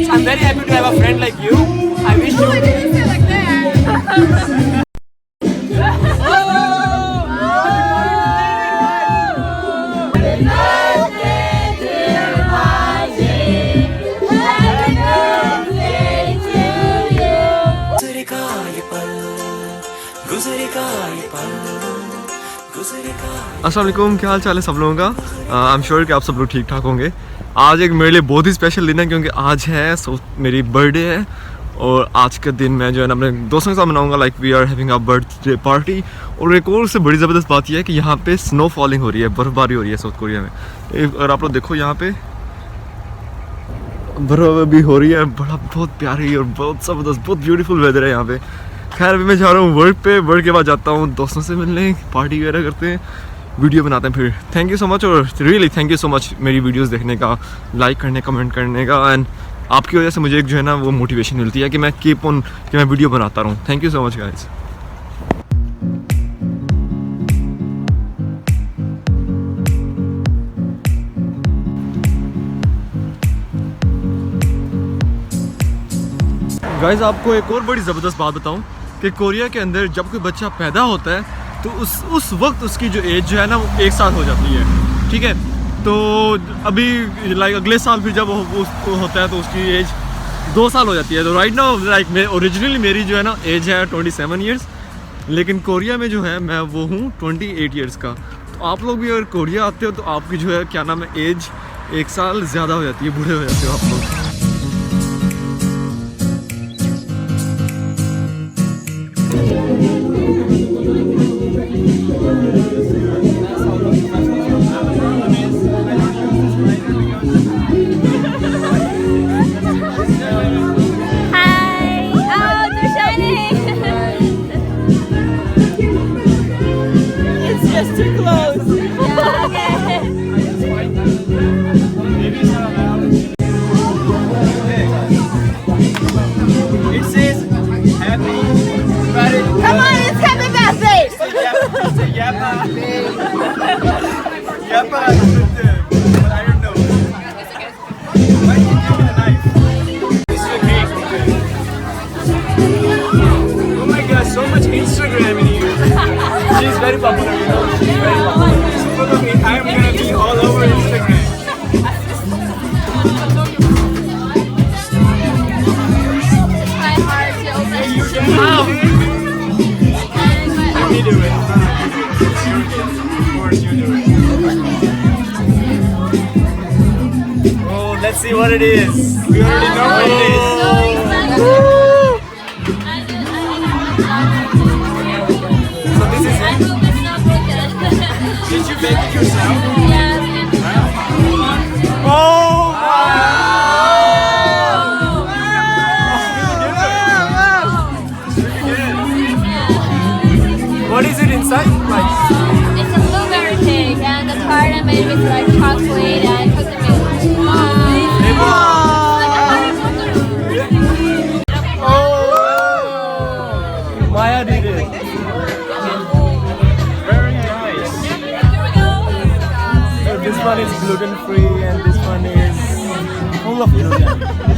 I'm very happy to have a friend like you. I wish you. अस्सलाम वालेकुम, क्या हाल चाल है सब लोगों का। आई एम श्योर कि आप सब लोग ठीक ठाक होंगे। आज एक मेरे लिए बहुत ही स्पेशल दिन है क्योंकि आज है मेरी बर्थडे है और आज का दिन मैं जो है ना अपने दोस्तों के साथ मनाऊंगा। Like we are having a birthday party. और एक और से बड़ी ज़बरदस्त बात यह है कि यहाँ पे स्नो फॉलिंग हो रही है, बर्फ़बारी हो रही है साउथ कोरिया में। अगर आप लोग देखो यहाँ पे बर्फ़ भी हो रही है, बहुत प्यारी और बहुत ज़बरदस्त, बहुत ब्यूटीफुल वेदर है यहाँ पे। खैर अभी मैं जा रहा हूँ वर्क पे, वर्क के बाद जाता हूँ दोस्तों से मिलने, पार्टी वगैरह करते हैं, वीडियो बनाते हैं फिर। थैंक यू सो मच और really thank you so much मेरी वीडियोस देखने का, लाइक करने, कमेंट करने का। एंड आपकी वजह से मुझे एक जो है ना वो मोटिवेशन मिलती है कि मैं कीप ऑन, कि मैं वीडियो बनाता रहूँ। Thank you so much guys. Guys आपको एक और बड़ी ज़बरदस्त बात बताऊं कि कोरिया के अंदर जब कोई बच्चा पैदा होता है तो उस वक्त उसकी जो एज जो है ना वो 1 साल हो जाती है, ठीक है। तो अभी लाइक अगले साल फिर जब वो होता है तो उसकी एज 2 साल हो जाती है। तो राइट नाउ लाइक ओरिजिनली मेरी जो है ना एज है 27 ईयर्स, लेकिन कोरिया में जो है मैं वो हूँ 28 ईयर्स का। तो आप लोग भी अगर कोरिया आते हो तो आपकी जो है क्या नाम है एज 1 साल ज़्यादा हो जाती है, बूढ़े हो जाते हो आप लोग। Let's see what it is. We already know what it is. So this is it. Did you make it yourself? Yeah. Oh! What is it inside? Like, it's a blueberry cake and the part I made with like chocolate and cookie milk. Maya did it. Very nice. So this one is gluten free and this one is full of gluten.